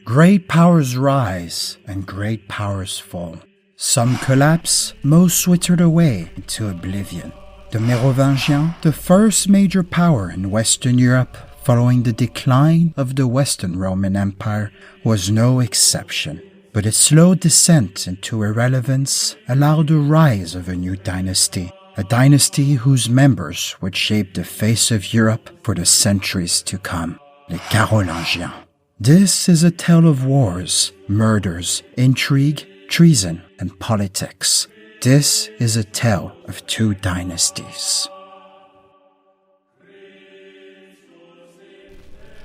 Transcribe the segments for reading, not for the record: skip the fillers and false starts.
Great powers rise and great powers fall. Some collapse, most withered away into oblivion. The Merovingians, the first major power in Western Europe following the decline of the Western Roman Empire, was no exception. But its slow descent into irrelevance allowed the rise of a new dynasty, a dynasty whose members would shape the face of Europe for the centuries to come, the Carolingians. This is a tale of wars, murders, intrigue, treason, and politics. This is a tale of two dynasties.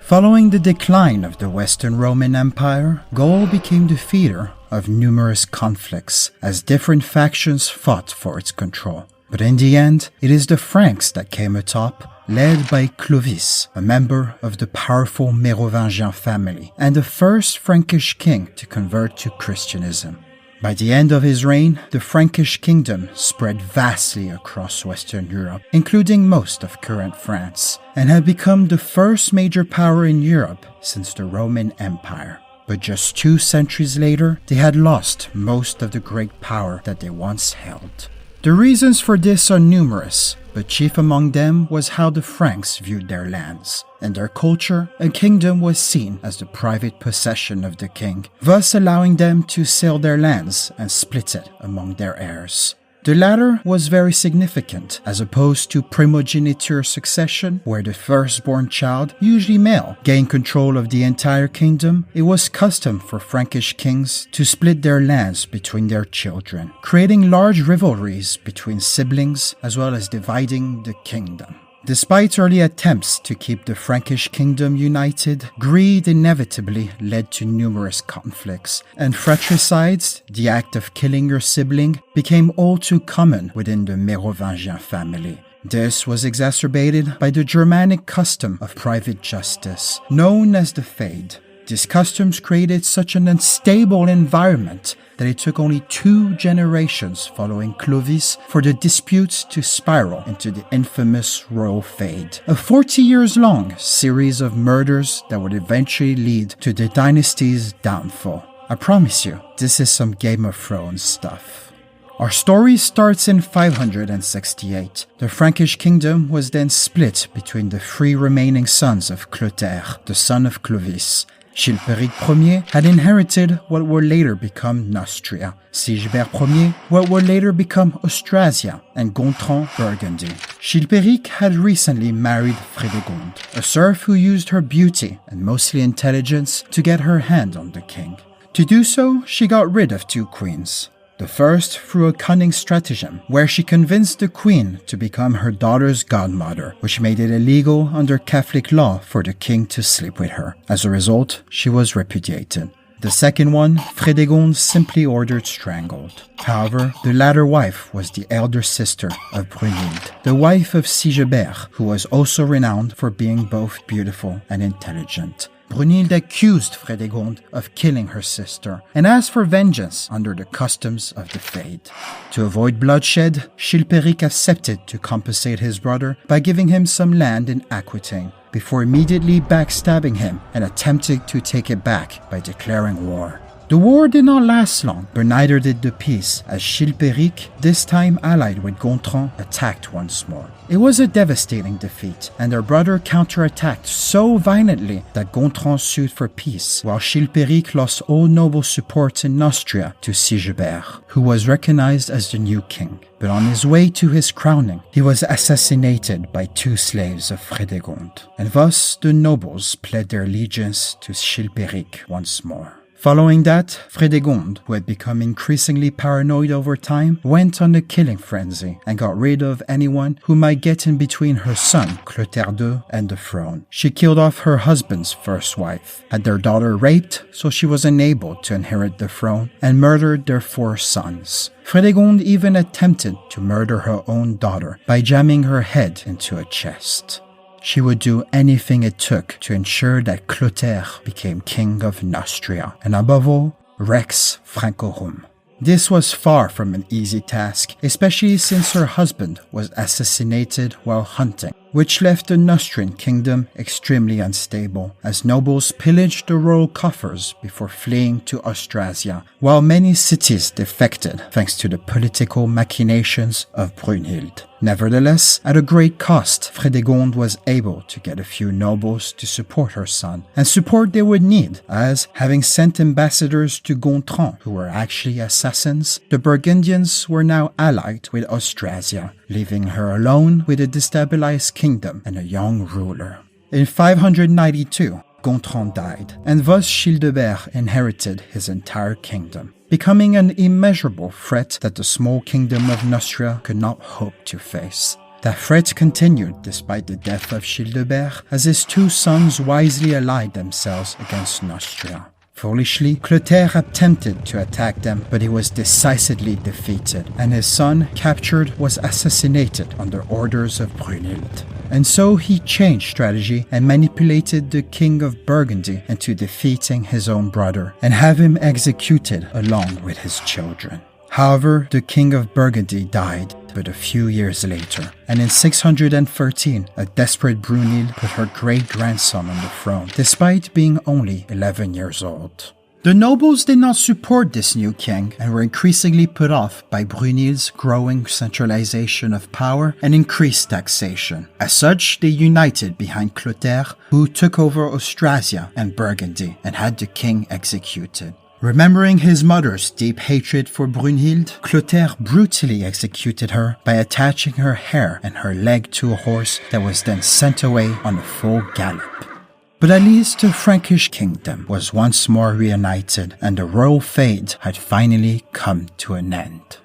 Following the decline of the Western Roman Empire, Gaul became the theater of numerous conflicts as different factions fought for its control. But in the end, it is the Franks that came atop, led by Clovis, a member of the powerful Merovingian family and the first Frankish king to convert to Christianism. By the end of his reign, the Frankish Kingdom spread vastly across Western Europe, including most of current France, and had become the first major power in Europe since the Roman Empire. But just 2 centuries later, they had lost most of the great power that they once held. The reasons for this are numerous, but chief among them was how the Franks viewed their lands. In their culture, a kingdom was seen as the private possession of the king, thus allowing them to sell their lands and split it among their heirs. The latter was very significant, as opposed to primogeniture succession, where the firstborn child, usually male, gained control of the entire kingdom. It was custom for Frankish kings to split their lands between their children, creating large rivalries between siblings, as well as dividing the kingdom. Despite early attempts to keep the Frankish kingdom united, greed inevitably led to numerous conflicts, and fratricides, the act of killing your sibling, became all too common within the Merovingian family. This was exacerbated by the Germanic custom of private justice, known as the Fade. These customs created such an unstable environment that it took only 2 generations following Clovis for the disputes to spiral into the infamous Royal Fade, a 40-years-long series of murders that would eventually lead to the dynasty's downfall. I promise you, this is some Game of Thrones stuff. Our story starts in 568. The Frankish kingdom was then split between the 3 remaining sons of Clotaire, the son of Clovis. Chilperic I had inherited what would later become Neustria, Sigebert I what would later become Austrasia, and Gontran Burgundy. Chilperic had recently married Frédégonde, a serf who used her beauty and mostly intelligence to get her hand on the king. To do so, she got rid of 2 queens. The first through a cunning stratagem, where she convinced the queen to become her daughter's godmother, which made it illegal under Catholic law for the king to sleep with her. As a result, she was repudiated. The second one, Frédégonde simply ordered strangled. However, the latter wife was the elder sister of Brunhilde, the wife of Sigebert, who was also renowned for being both beautiful and intelligent. Brunhilde accused Frédégonde of killing her sister and asked for vengeance under the customs of the Fade. To avoid bloodshed, Chilperic accepted to compensate his brother by giving him some land in Aquitaine, before immediately backstabbing him and attempting to take it back by declaring war. The war did not last long, but neither did the peace, as Chilperic, this time allied with Gontran, attacked once more. It was a devastating defeat, and their brother counterattacked so violently that Gontran sued for peace, while Chilperic lost all noble support in Neustria to Sigebert, who was recognized as the new king. But on his way to his crowning, he was assassinated by 2 slaves of Frédégonde, and thus the nobles pledged their allegiance to Chilperic once more. Following that, Frédégonde, who had become increasingly paranoid over time, went on a killing frenzy and got rid of anyone who might get in between her son, Clotaire II, and the throne. She killed off her husband's first wife, had their daughter raped so she was unable to inherit the throne, and murdered their 4 sons. Frédégonde even attempted to murder her own daughter by jamming her head into a chest. She would do anything it took to ensure that Clotaire became king of Neustria, and above all, Rex Francorum. This was far from an easy task, especially since her husband was assassinated while hunting. which left the Neustrian kingdom extremely unstable, as nobles pillaged the royal coffers before fleeing to Austrasia, while many cities defected thanks to the political machinations of Brunhild. Nevertheless, at a great cost, Frédégonde was able to get a few nobles to support her son, and support they would need, as, having sent ambassadors to Gontran, who were actually assassins, the Burgundians were now allied with Austrasia, leaving her alone with a destabilized kingdom and a young ruler. In 592, Gontran died, and thus Childebert inherited his entire kingdom, becoming an immeasurable threat that the small kingdom of Neustria could not hope to face. That threat continued despite the death of Childebert, as his two sons wisely allied themselves against Neustria. Foolishly, Clotaire attempted to attack them, but he was decisively defeated, and his son, captured, was assassinated under orders of Brunhild. And so he changed strategy and manipulated the King of Burgundy into defeating his own brother and have him executed along with his children. However, the King of Burgundy died but a few years later, and in 613, a desperate Brunhild put her great-grandson on the throne, despite being only 11 years old. The nobles did not support this new king and were increasingly put off by Brunhild's growing centralization of power and increased taxation. As such, they united behind Clotaire, who took over Austrasia and Burgundy and had the king executed. Remembering his mother's deep hatred for Brunhild, Clotaire brutally executed her by attaching her hair and her leg to a horse that was then sent away on a full gallop. But at least the Frankish Kingdom was once more reunited, and the royal fade had finally come to an end.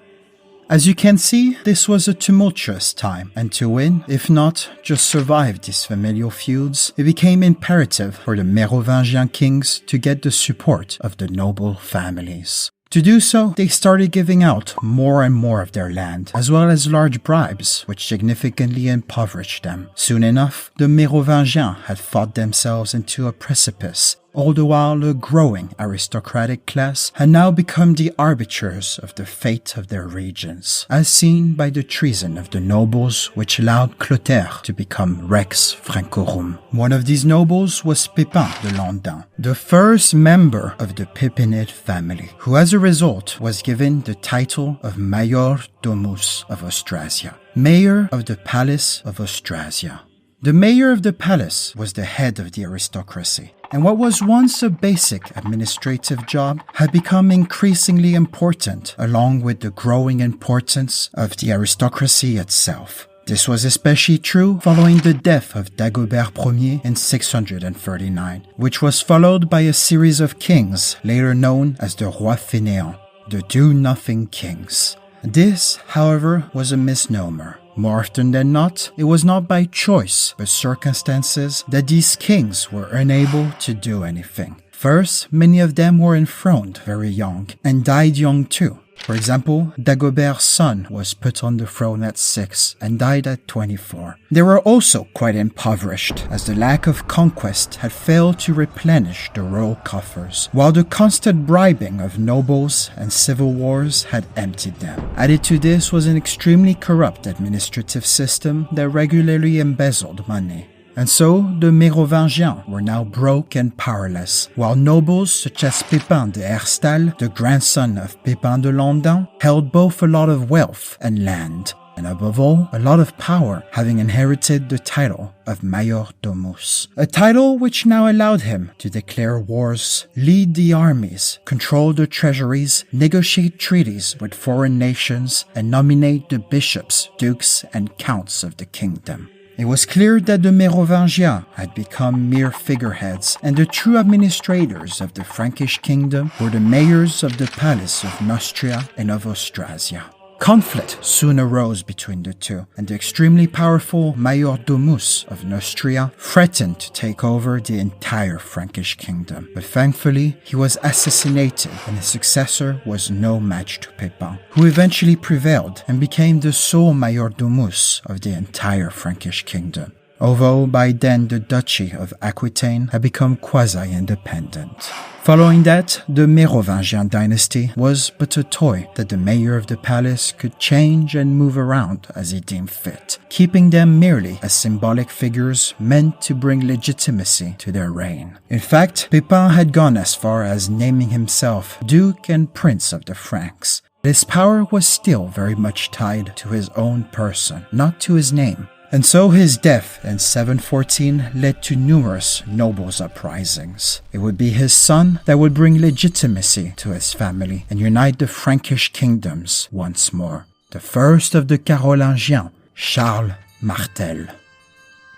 As you can see, this was a tumultuous time, and to win, if not just survive these familial feuds, it became imperative for the Merovingian kings to get the support of the noble families. To do so, they started giving out more and more of their land, as well as large bribes, which significantly impoverished them. Soon enough, the Merovingians had fought themselves into a precipice. All the while, a growing aristocratic class had now become the arbiters of the fate of their regions, as seen by the treason of the nobles, which allowed Clotaire to become Rex Francorum. One of these nobles was Pépin de Landin, the first member of the Pépinid family, who as a result was given the title of Major Domus of Austrasia, Mayor of the Palace of Austrasia. The mayor of the palace was the head of the aristocracy, and what was once a basic administrative job had become increasingly important, along with the growing importance of the aristocracy itself. This was especially true following the death of Dagobert Ier in 639, which was followed by a series of kings, later known as the Roi Fainéant, the DoNothing Kings. This, however, was a misnomer. More often than not, it was not by choice, but circumstances that these kings were unable to do anything. First, many of them were enthroned very young, and died young too. For example, Dagobert's son was put on the throne at 6 and died at 24. They were also quite impoverished, as the lack of conquest had failed to replenish the royal coffers, while the constant bribing of nobles and civil wars had emptied them. Added to this was an extremely corrupt administrative system that regularly embezzled money. And so, the Merovingians were now broke and powerless, while nobles such as Pépin de Herstal, the grandson of Pépin de Landin, held both a lot of wealth and land, and above all, a lot of power, having inherited the title of Major Domus, a title which now allowed him to declare wars, lead the armies, control the treasuries, negotiate treaties with foreign nations, and nominate the bishops, dukes, and counts of the kingdom. It was clear that the Merovingians had become mere figureheads, and the true administrators of the Frankish Kingdom were the mayors of the Palace of Neustria and of Austrasia. Conflict soon arose between the two, and the extremely powerful Major Domus of Neustria threatened to take over the entire Frankish kingdom. But thankfully, he was assassinated, and his successor was no match to Pépin, who eventually prevailed and became the sole Major Domus of the entire Frankish kingdom. although by then the Duchy of Aquitaine had become quasi-independent. Following that, the Merovingian dynasty was but a toy that the mayor of the palace could change and move around as he deemed fit, keeping them merely as symbolic figures meant to bring legitimacy to their reign. In fact, Pepin had gone as far as naming himself Duke and Prince of the Franks. His power was still very much tied to his own person, not to his name. And so his death in 714 led to numerous nobles' uprisings. It would be his son that would bring legitimacy to his family and unite the Frankish kingdoms once more. The first of the Carolingians, Charles Martel.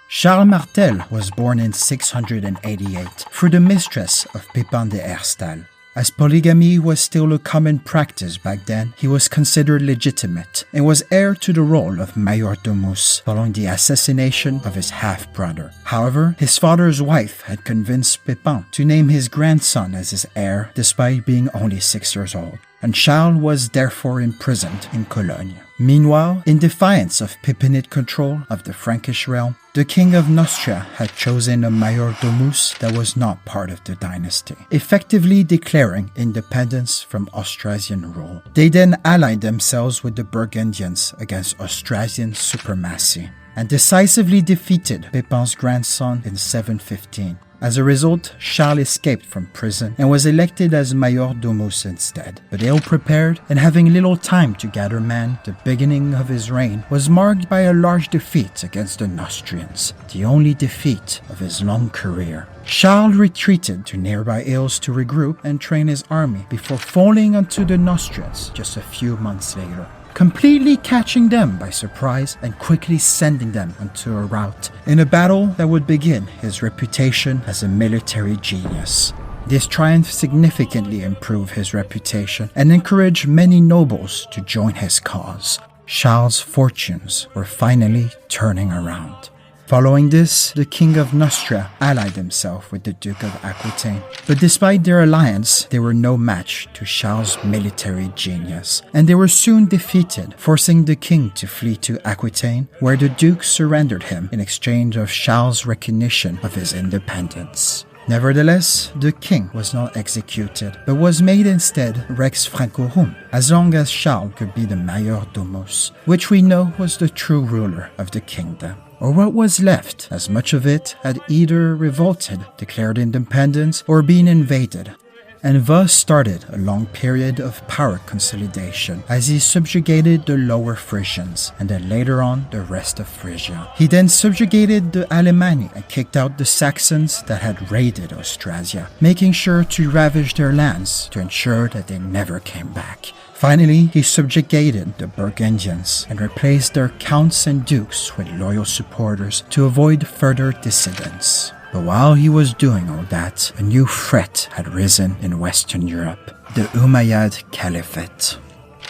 Charles Martel was born in 688 through the mistress of Pepin de Herstal. As polygamy was still a common practice back then, he was considered legitimate and was heir to the role of majordomus following the assassination of his half-brother. However, his father's wife had convinced Pepin to name his grandson as his heir despite being only 6 years old, and Charles was therefore imprisoned in Cologne. Meanwhile, in defiance of Pepinid control of the Frankish realm, the King of Neustria had chosen a majordomus that was not part of the dynasty, effectively declaring independence from Austrasian rule. They then allied themselves with the Burgundians against Austrasian supremacy and decisively defeated Pepin's grandson in 715. As a result, Charles escaped from prison and was elected as majordomus instead. But ill-prepared and having little time to gather men, the beginning of his reign was marked by a large defeat against the Neustrians, the only defeat of his long career. Charles retreated to nearby hills to regroup and train his army before falling onto the Neustrians just a few months later, completely catching them by surprise and quickly sending them onto a rout in a battle that would begin his reputation as a military genius. This triumph significantly improved his reputation and encouraged many nobles to join his cause. Charles' fortunes were finally turning around. Following this, the King of Neustria allied himself with the Duke of Aquitaine. But despite their alliance, they were no match to Charles' military genius, and they were soon defeated, forcing the king to flee to Aquitaine, where the Duke surrendered him in exchange of Charles' recognition of his independence. Nevertheless, the king was not executed, but was made instead Rex Francorum, as long as Charles could be the majordomus, which we know was the true ruler of the kingdom. Or what was left, as much of it had either revolted, declared independence, or been invaded. And thus started a long period of power consolidation as he subjugated the Lower Frisians and then later on the rest of Frisia. He then subjugated the Alemanni and kicked out the Saxons that had raided Austrasia, making sure to ravage their lands to ensure that they never came back. Finally, he subjugated the Burgundians and replaced their counts and dukes with loyal supporters to avoid further dissidents. But while he was doing all that, a new threat had risen in Western Europe, the Umayyad Caliphate.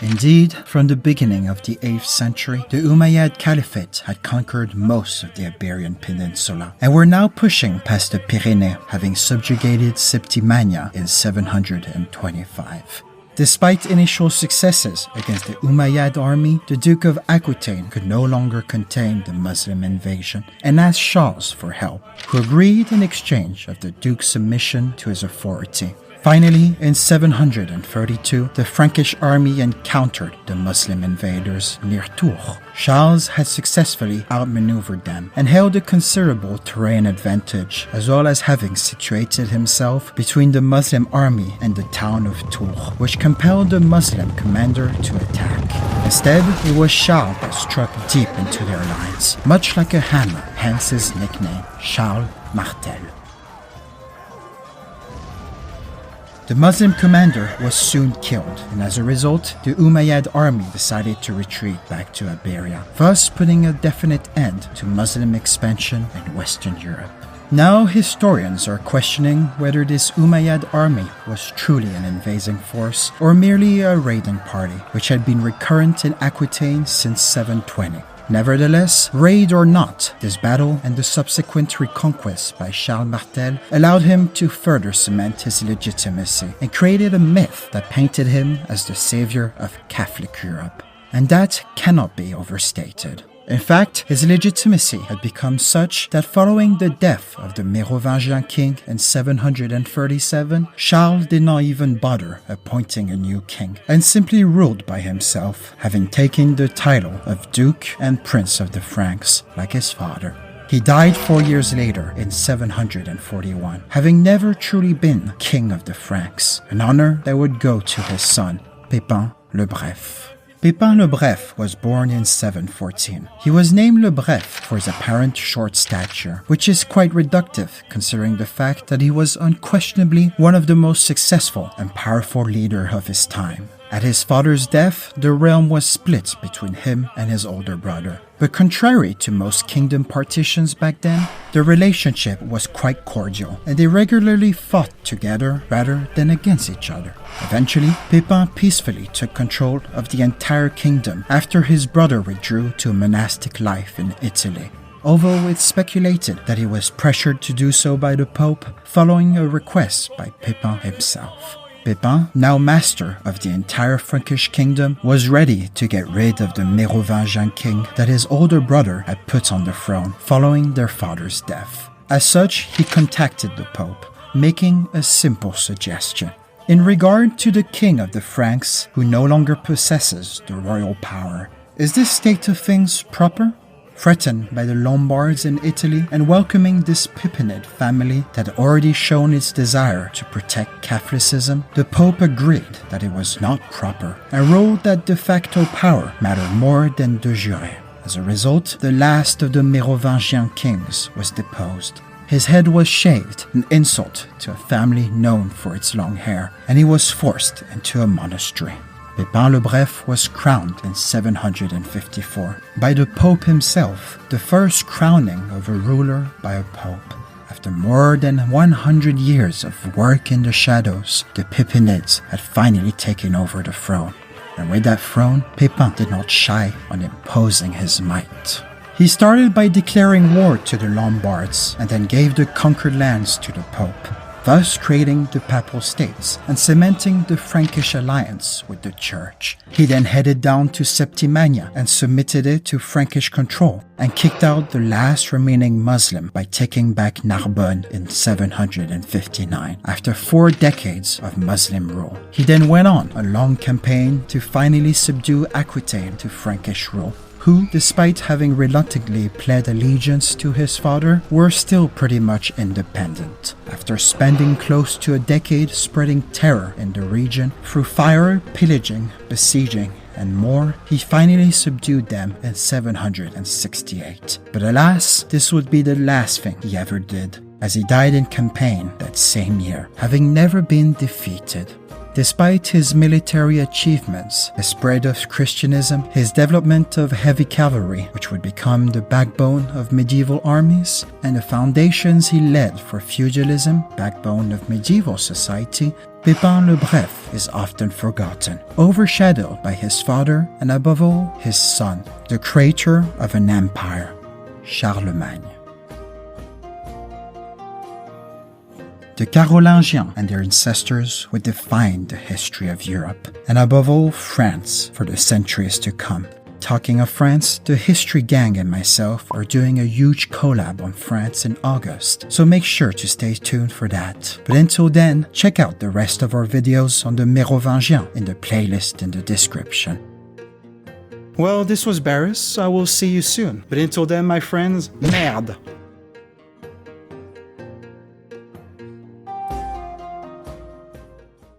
Indeed, from the beginning of the 8th century, the Umayyad Caliphate had conquered most of the Iberian Peninsula and were now pushing past the Pyrenees, having subjugated Septimania in 725. Despite initial successes against the Umayyad army, the Duke of Aquitaine could no longer contain the Muslim invasion and asked Charles for help, who agreed in exchange of the Duke's submission to his authority. Finally, in 732, the Frankish army encountered the Muslim invaders near Tours. Charles had successfully outmaneuvered them and held a considerable terrain advantage, as well as having situated himself between the Muslim army and the town of Tours, which compelled the Muslim commander to attack. Instead, it was Charles that struck deep into their lines, much like a hammer, hence his nickname, Charles Martel. The Muslim commander was soon killed, and as a result, the Umayyad army decided to retreat back to Iberia, thus putting a definite end to Muslim expansion in Western Europe. Now, historians are questioning whether this Umayyad army was truly an invading force or merely a raiding party, which had been recurrent in Aquitaine since 720. Nevertheless, raid or not, this battle and the subsequent reconquest by Charles Martel allowed him to further cement his legitimacy and created a myth that painted him as the savior of Catholic Europe. And that cannot be overstated. In fact, his legitimacy had become such that following the death of the Merovingian king in 737, Charles did not even bother appointing a new king, and simply ruled by himself, having taken the title of Duke and Prince of the Franks, like his father. He died 4 years later in 741, having never truly been king of the Franks, an honor that would go to his son, Pépin le Bref. Pépin le Bref was born in 714. He was named Le Bref for his apparent short stature, which is quite reductive considering the fact that he was unquestionably one of the most successful and powerful leaders of his time. At his father's death, the realm was split between him and his older brother. But contrary to most kingdom partitions back then, the relationship was quite cordial, and they regularly fought together rather than against each other. Eventually, Pépin peacefully took control of the entire kingdom after his brother withdrew to a monastic life in Italy, although it's speculated that he was pressured to do so by the Pope following a request by Pépin himself. Pépin, now master of the entire Frankish Kingdom, was ready to get rid of the Merovingian king that his older brother had put on the throne following their father's death. As such, he contacted the Pope, making a simple suggestion. In regard to the king of the Franks, who no longer possesses the royal power, is this state of things proper? Threatened by the Lombards in Italy and welcoming this Pipinid family that had already shown its desire to protect Catholicism, the Pope agreed that it was not proper and ruled that de facto power mattered more than de jure. As a result, the last of the Merovingian kings was deposed. His head was shaved, an insult to a family known for its long hair, and he was forced into a monastery. Pépin le Bref was crowned in 754 by the Pope himself, the first crowning of a ruler by a Pope. After more than 100 years of work in the shadows, the Pipinids had finally taken over the throne. And with that throne, Pépin did not shy on imposing his might. He started by declaring war to the Lombards and then gave the conquered lands to the Pope, thus creating the Papal States and cementing the Frankish alliance with the Church. He then headed down to Septimania and submitted it to Frankish control and kicked out the last remaining Muslim by taking back Narbonne in 759 after 4 decades of Muslim rule. He then went on a long campaign to finally subdue Aquitaine to Frankish rule, who, despite having reluctantly pled allegiance to his father, were still pretty much independent. After spending close to a decade spreading terror in the region through fire, pillaging, besieging, and more, he finally subdued them in 768. But alas, this would be the last thing he ever did, as he died in campaign that same year, having never been defeated. Despite his military achievements, the spread of Christianism, his development of heavy cavalry, which would become the backbone of medieval armies, and the foundations he led for feudalism, backbone of medieval society, Pépin le Bref is often forgotten, overshadowed by his father and above all, his son, the creator of an empire, Charlemagne. The Carolingians and their ancestors would define the history of Europe, and above all, France, for the centuries to come. Talking of France, the History Gang and myself are doing a huge collab on France in August, so make sure to stay tuned for that. But until then, check out the rest of our videos on the Merovingians in the playlist in the description. Well, this was Barris. I will see you soon. But until then, my friends, merde!